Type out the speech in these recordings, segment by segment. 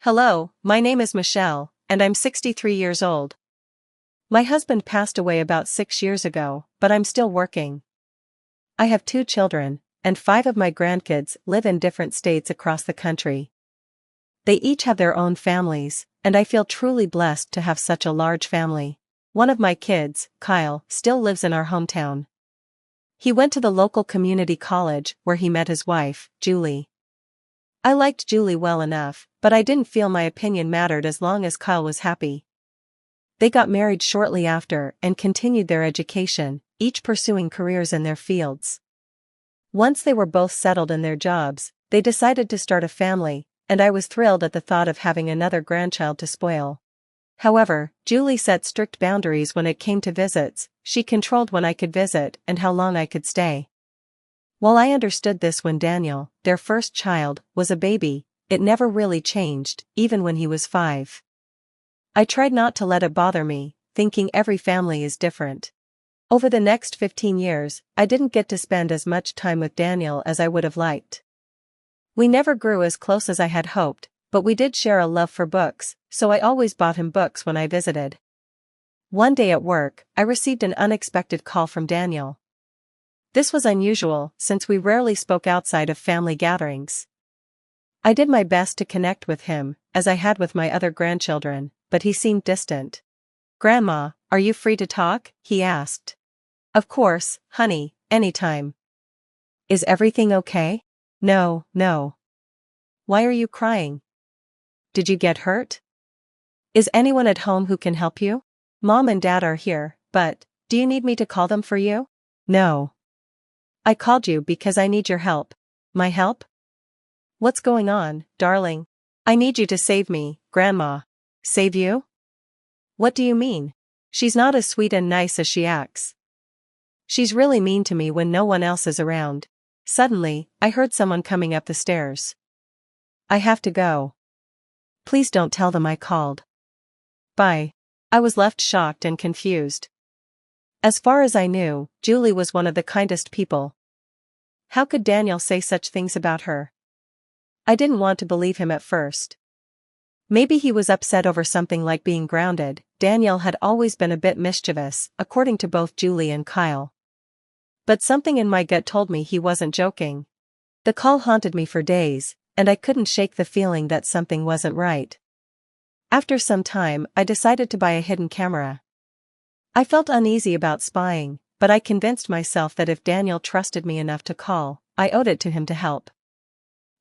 Hello, my name is Michelle, and I'm 63 years old. My husband passed away about 6 years ago, but I'm still working. I have 2 children, and 5 of my grandkids live in different states across the country. They each have their own families, and I feel truly blessed to have such a large family. One of my kids, Kyle, still lives in our hometown. He went to the local community college where he met his wife, Julie. I liked Julie well enough, but I didn't feel my opinion mattered as long as Kyle was happy. They got married shortly after and continued their education, each pursuing careers in their fields. Once they were both settled in their jobs, they decided to start a family, and I was thrilled at the thought of having another grandchild to spoil. However, Julie set strict boundaries when it came to visits. She controlled when I could visit and how long I could stay. While I understood this when Daniel, their first child, was a baby, it never really changed, even when he was 5. I tried not to let it bother me, thinking every family is different. Over the next 15 years, I didn't get to spend as much time with Daniel as I would have liked. We never grew as close as I had hoped, but we did share a love for books, so I always bought him books when I visited. One day at work, I received an unexpected call from Daniel. This was unusual, since we rarely spoke outside of family gatherings. I did my best to connect with him, as I had with my other grandchildren, but he seemed distant. "Grandma, are you free to talk?" he asked. "Of course, honey, anytime." "Is everything okay?" "No, no." "Why are you crying? Did you get hurt? Is anyone at home who can help you?" "Mom and Dad are here, but, do you need me to call them for you?" "No. I called you because I need your help." "My help? What's going on, darling?" "I need you to save me, Grandma." "Save you? What do you mean?" "She's not as sweet and nice as she acts. She's really mean to me when no one else is around." Suddenly, I heard someone coming up the stairs. "I have to go. Please don't tell them I called." "Bye." I was left shocked and confused. As far as I knew, Julie was one of the kindest people. How could Daniel say such things about her? I didn't want to believe him at first. Maybe he was upset over something like being grounded. Daniel had always been a bit mischievous, according to both Julie and Kyle. But something in my gut told me he wasn't joking. The call haunted me for days, and I couldn't shake the feeling that something wasn't right. After some time, I decided to buy a hidden camera. I felt uneasy about spying, but I convinced myself that if Daniel trusted me enough to call, I owed it to him to help.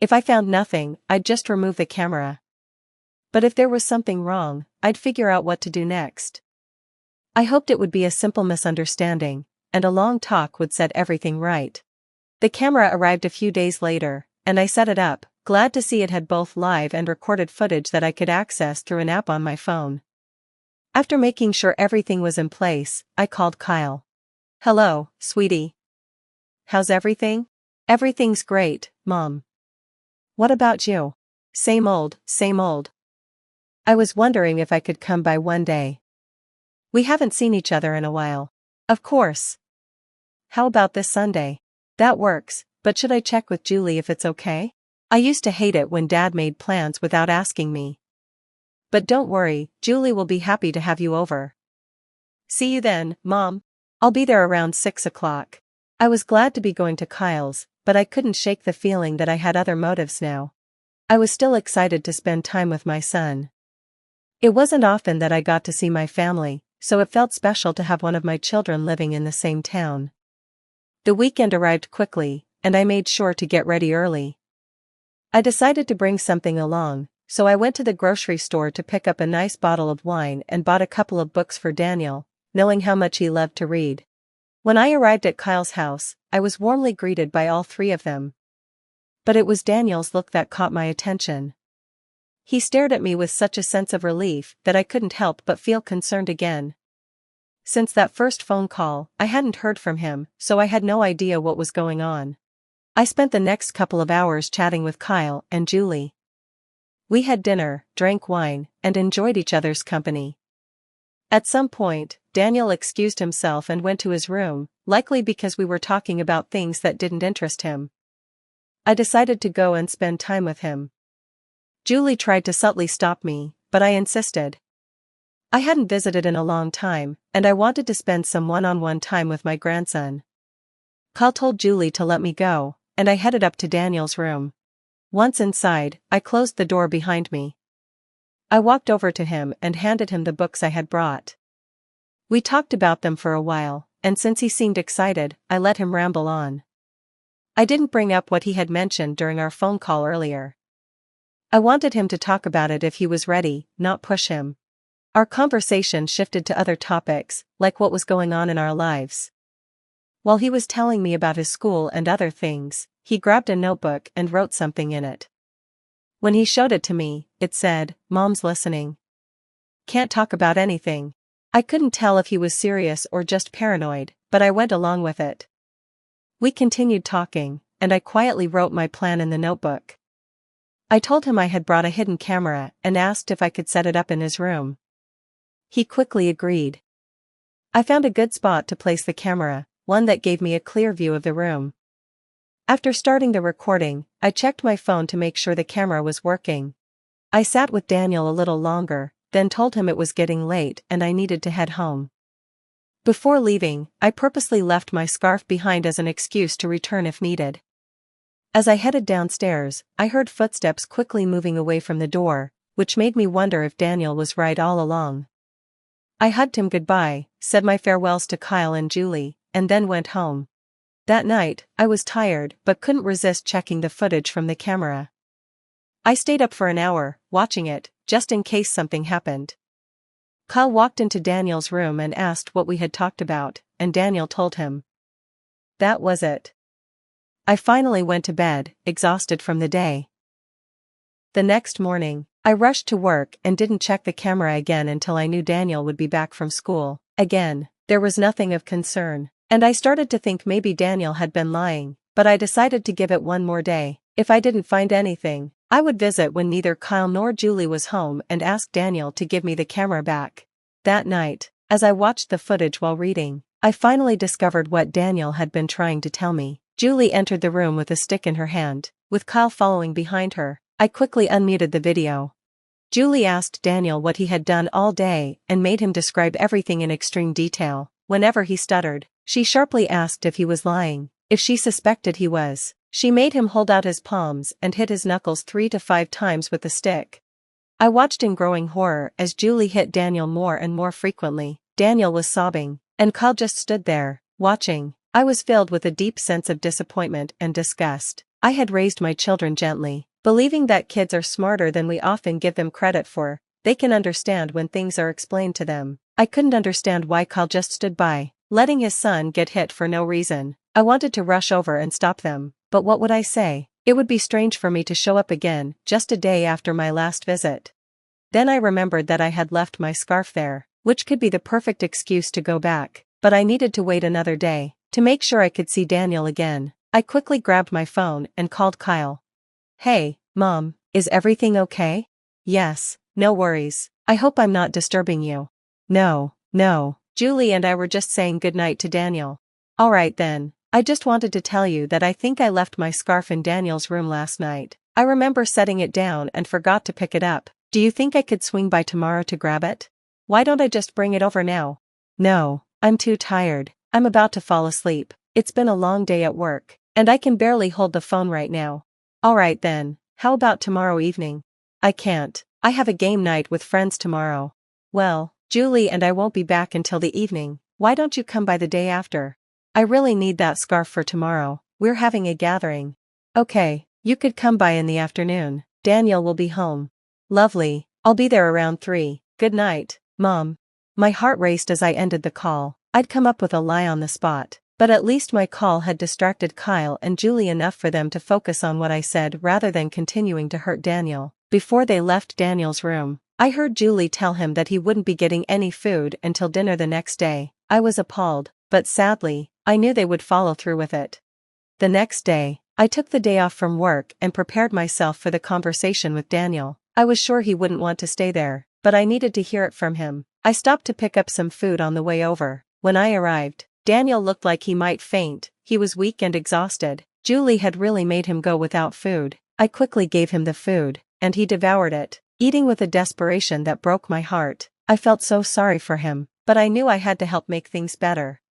If I found nothing, I'd just remove the camera. But if there was something wrong, I'd figure out what to do next. I hoped it would be a simple misunderstanding, and a long talk would set everything right. The camera arrived a few days later, and I set it up, glad to see it had both live and recorded footage that I could access through an app on my phone. After making sure everything was in place, I called Kyle. "Hello, sweetie. How's everything?" "Everything's great, Mom. What about you?" Same old, same old. I was wondering if I could come by one day. We haven't seen each other in a while." "Of course. How about this Sunday?" "That works, but should I check with Julie if it's okay? I used to hate it when Dad made plans without asking me. But don't worry, Julie will be happy to have you over." "See you then, Mom. I'll be there around 6 o'clock. I was glad to be going to Kyle's, but I couldn't shake the feeling that I had other motives now. I was still excited to spend time with my son. It wasn't often that I got to see my family, so it felt special to have one of my children living in the same town. The weekend arrived quickly, and I made sure to get ready early. I decided to bring something along, so I went to the grocery store to pick up a nice bottle of wine and bought a couple of books for Daniel, knowing how much he loved to read. When I arrived at Kyle's house, I was warmly greeted by all 3 of them. But it was Daniel's look that caught my attention. He stared at me with such a sense of relief that I couldn't help but feel concerned again. Since that first phone call, I hadn't heard from him, so I had no idea what was going on. I spent the next couple of hours chatting with Kyle and Julie. We had dinner, drank wine, and enjoyed each other's company. At some point, Daniel excused himself and went to his room, likely because we were talking about things that didn't interest him. I decided to go and spend time with him. Julie tried to subtly stop me, but I insisted. I hadn't visited in a long time, and I wanted to spend some one-on-one time with my grandson. Kyle told Julie to let me go, and I headed up to Daniel's room. Once inside, I closed the door behind me. I walked over to him and handed him the books I had brought. We talked about them for a while, and since he seemed excited, I let him ramble on. I didn't bring up what he had mentioned during our phone call earlier. I wanted him to talk about it if he was ready, not push him. Our conversation shifted to other topics, like what was going on in our lives. While he was telling me about his school and other things, he grabbed a notebook and wrote something in it. When he showed it to me, it said, "Mom's listening. Can't talk about anything." I couldn't tell if he was serious or just paranoid, but I went along with it. We continued talking, and I quietly wrote my plan in the notebook. I told him I had brought a hidden camera and asked if I could set it up in his room. He quickly agreed. I found a good spot to place the camera, one that gave me a clear view of the room. After starting the recording, I checked my phone to make sure the camera was working. I sat with Daniel a little longer, then told him it was getting late and I needed to head home. Before leaving, I purposely left my scarf behind as an excuse to return if needed. As I headed downstairs, I heard footsteps quickly moving away from the door, which made me wonder if Daniel was right all along. I hugged him goodbye, said my farewells to Kyle and Julie, and then went home. That night, I was tired but couldn't resist checking the footage from the camera. I stayed up for an hour, watching it, just in case something happened. Kyle walked into Daniel's room and asked what we had talked about, and Daniel told him. That was it. I finally went to bed, exhausted from the day. The next morning, I rushed to work and didn't check the camera again until I knew Daniel would be back from school. Again, there was nothing of concern, and I started to think maybe Daniel had been lying, but I decided to give it one more day. If I didn't find anything, I would visit when neither Kyle nor Julie was home and ask Daniel to give me the camera back. That night, as I watched the footage while reading, I finally discovered what Daniel had been trying to tell me. Julie entered the room with a stick in her hand, with Kyle following behind her. I quickly unmuted the video. Julie asked Daniel what he had done all day and made him describe everything in extreme detail. Whenever he stuttered, she sharply asked if he was lying. If she suspected he was, she made him hold out his palms and hit his knuckles 3 to 5 times with the stick. I watched in growing horror as Julie hit Daniel more and more frequently. Daniel was sobbing, and Kyle just stood there, watching. I was filled with a deep sense of disappointment and disgust. I had raised my children gently, believing that kids are smarter than we often give them credit for. They can understand when things are explained to them. I couldn't understand why Kyle just stood by, letting his son get hit for no reason. I wanted to rush over and stop them, but what would I say? It would be strange for me to show up again, just a day after my last visit. Then I remembered that I had left my scarf there, which could be the perfect excuse to go back, but I needed to wait another day, to make sure I could see Daniel again. I quickly grabbed my phone and called Kyle. Hey, Mom, is everything okay? Yes, no worries. I hope I'm not disturbing you. No. Julie and I were just saying goodnight to Daniel. Alright then, I just wanted to tell you that I think I left my scarf in Daniel's room last night. I remember setting it down and forgot to pick it up. Do you think I could swing by tomorrow to grab it? Why don't I just bring it over now? No, I'm too tired. I'm about to fall asleep. It's been a long day at work, and I can barely hold the phone right now. Alright then, how about tomorrow evening? I can't. I have a game night with friends tomorrow. Well, Julie and I won't be back until the evening. Why don't you come by the day after? I really need that scarf for tomorrow. We're having a gathering. Okay, you could come by in the afternoon. Daniel will be home. Lovely, I'll be there around 3. Good night, Mom. My heart raced as I ended the call. I'd come up with a lie on the spot, but at least my call had distracted Kyle and Julie enough for them to focus on what I said rather than continuing to hurt Daniel. Before they left Daniel's room, I heard Julie tell him that he wouldn't be getting any food until dinner the next day. I was appalled, but sadly, I knew they would follow through with it. The next day, I took the day off from work and prepared myself for the conversation with Daniel. I was sure he wouldn't want to stay there, but I needed to hear it from him. I stopped to pick up some food on the way over. When I arrived, Daniel looked like he might faint. He was weak and exhausted. Julie had really made him go without food. I quickly gave him the food, and he devoured it, eating with a desperation that broke my heart. I felt so sorry for him, but I knew I had to help make things better.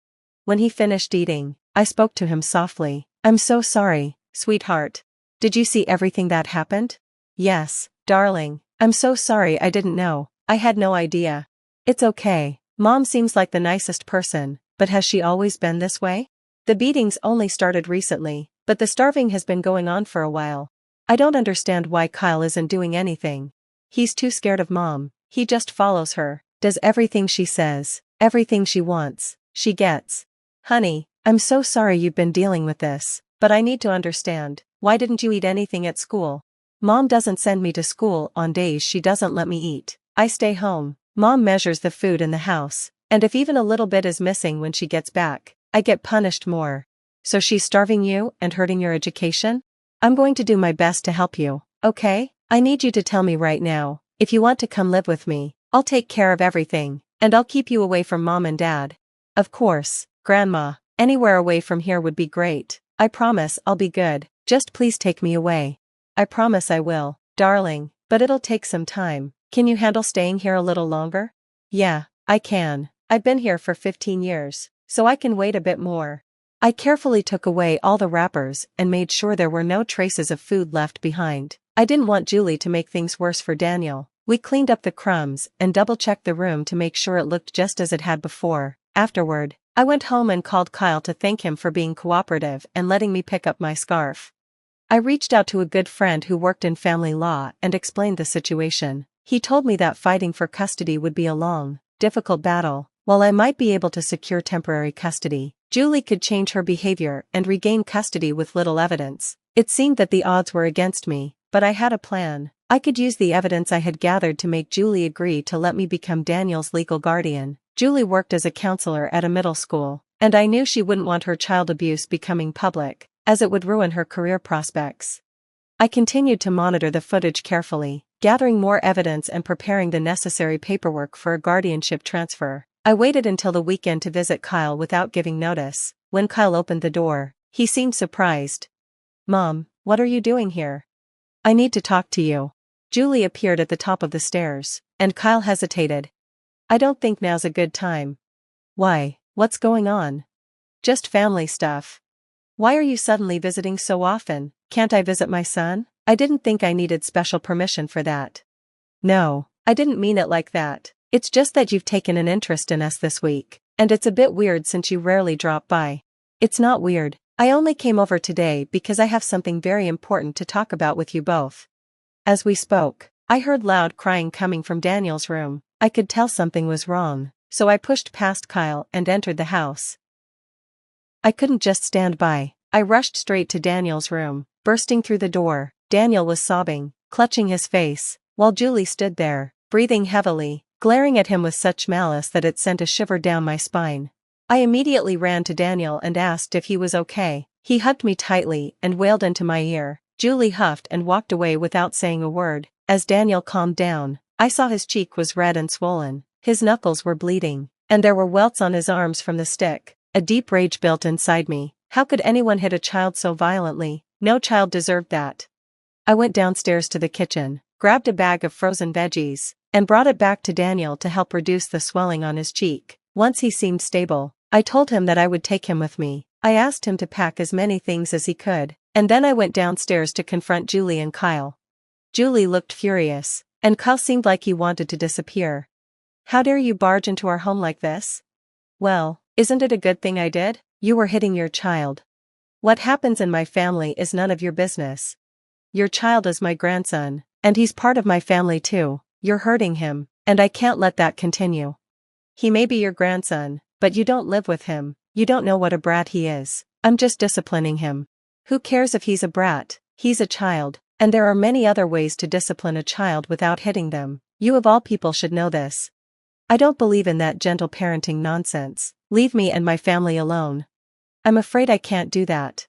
When he finished eating, I spoke to him softly. "I'm so sorry, sweetheart. Did you see everything that happened?" "Yes, darling. I'm so sorry, I didn't know. I had no idea." "It's okay. Mom seems like the nicest person, but has she always been this way?" "The beatings only started recently, but the starving has been going on for a while. I don't understand why Kyle isn't doing anything. He's too scared of Mom. He just follows her, does everything she says, everything she wants, she gets." "Honey, I'm so sorry you've been dealing with this, but I need to understand, why didn't you eat anything at school?" "Mom doesn't send me to school on days she doesn't let me eat. I stay home. Mom measures the food in the house, and if even a little bit is missing when she gets back, I get punished more." "So she's starving you and hurting your education?" "I'm going to do my best to help you, okay? I need you to tell me right now, if you want to come live with me. I'll take care of everything, and I'll keep you away from Mom and Dad." "Of course, Grandma, anywhere away from here would be great. I promise I'll be good, just please take me away." "I promise I will, darling, but it'll take some time. Can you handle staying here a little longer?" "Yeah, I can. I've been here for 15 years, so I can wait a bit more." I carefully took away all the wrappers and made sure there were no traces of food left behind. I didn't want Julie to make things worse for Daniel. We cleaned up the crumbs and double-checked the room to make sure it looked just as it had before. Afterward, I went home and called Kyle to thank him for being cooperative and letting me pick up my scarf. I reached out to a good friend who worked in family law and explained the situation. He told me that fighting for custody would be a long, difficult battle. While I might be able to secure temporary custody, Julie could change her behavior and regain custody with little evidence. It seemed that the odds were against me, but I had a plan. I could use the evidence I had gathered to make Julie agree to let me become Daniel's legal guardian. Julie worked as a counselor at a middle school, and I knew she wouldn't want her child abuse becoming public, as it would ruin her career prospects. I continued to monitor the footage carefully, gathering more evidence and preparing the necessary paperwork for a guardianship transfer. I waited until the weekend to visit Kyle without giving notice. When Kyle opened the door, he seemed surprised. "Mom, what are you doing here?" "I need to talk to you." Julie appeared at the top of the stairs, and Kyle hesitated. "I don't think now's a good time." "Why, what's going on?" "Just family stuff." "Why are you suddenly visiting so often? Can't I visit my son?" "I didn't think I needed special permission for that." "No, I didn't mean it like that. It's just that you've taken an interest in us this week, and it's a bit weird since you rarely drop by." "It's not weird. I only came over today because I have something very important to talk about with you both." As we spoke, I heard loud crying coming from Daniel's room. I could tell something was wrong, so I pushed past Kyle and entered the house. I couldn't just stand by. I rushed straight to Daniel's room. Bursting through the door, Daniel was sobbing, clutching his face, while Julie stood there, breathing heavily, glaring at him with such malice that it sent a shiver down my spine. I immediately ran to Daniel and asked if he was okay. He hugged me tightly and wailed into my ear. Julie huffed and walked away without saying a word. As Daniel calmed down, I saw his cheek was red and swollen, his knuckles were bleeding, and there were welts on his arms from the stick. A deep rage built inside me. How could anyone hit a child so violently? No child deserved that. I went downstairs to the kitchen, grabbed a bag of frozen veggies, and brought it back to Daniel to help reduce the swelling on his cheek. Once he seemed stable, I told him that I would take him with me. I asked him to pack as many things as he could, and then I went downstairs to confront Julie and Kyle. Julie looked furious, and Kyle seemed like he wanted to disappear. "How dare you barge into our home like this?" "Well, isn't it a good thing I did? You were hitting your child. What happens in my family is none of your business. Your child is my grandson, and he's part of my family too. You're hurting him, and I can't let that continue." "He may be your grandson, but you don't live with him. You don't know what a brat he is. I'm just disciplining him." "Who cares if he's a brat? He's a child, and there are many other ways to discipline a child without hitting them. You of all people should know this." "I don't believe in that gentle parenting nonsense. Leave me and my family alone." "I'm afraid I can't do that."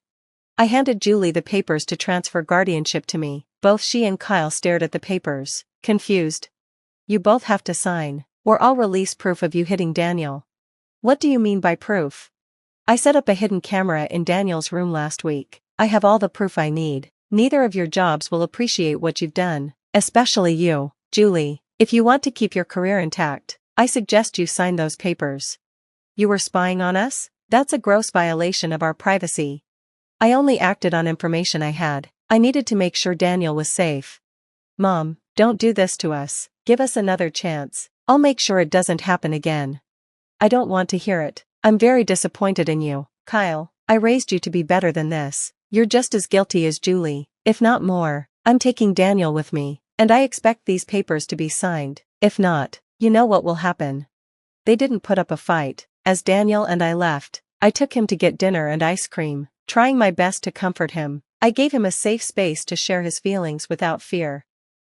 I handed Julie the papers to transfer guardianship to me. Both she and Kyle stared at the papers, confused. "You both have to sign, or I'll release proof of you hitting Daniel." "What do you mean by proof?" "I set up a hidden camera in Daniel's room last week. I have all the proof I need. Neither of your jobs will appreciate what you've done, Especially you, Julie. If you want to keep your career intact, I suggest you sign those papers. You were spying on us? That's a gross violation of our privacy. I only acted on information I had. I needed to make sure Daniel was safe. Mom, don't do this to us. Give us another chance. I'll make sure it doesn't happen again. I don't want to hear it. I'm very disappointed in you, Kyle. I raised you to be better than this. You're just as guilty as Julie, if not more. I'm taking Daniel with me, and I expect these papers to be signed. If not, you know what will happen. They didn't put up a fight. As Daniel and I left, I took him to get dinner and ice cream, trying my best to comfort him. I gave him a safe space to share his feelings without fear.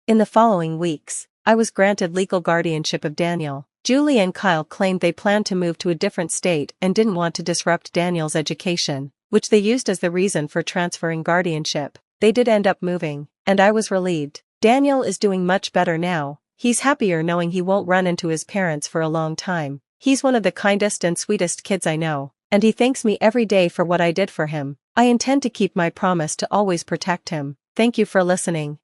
In the following weeks, I was granted legal guardianship of Daniel. Julie and Kyle claimed they planned to move to a different state and didn't want to disrupt Daniel's education, which they used as the reason for transferring guardianship. They did end up moving, and I was relieved. Daniel is doing much better now. He's happier knowing he won't run into his parents for a long time. He's one of the kindest and sweetest kids I know, and he thanks me every day for what I did for him. I intend to keep my promise to always protect him. Thank you for listening.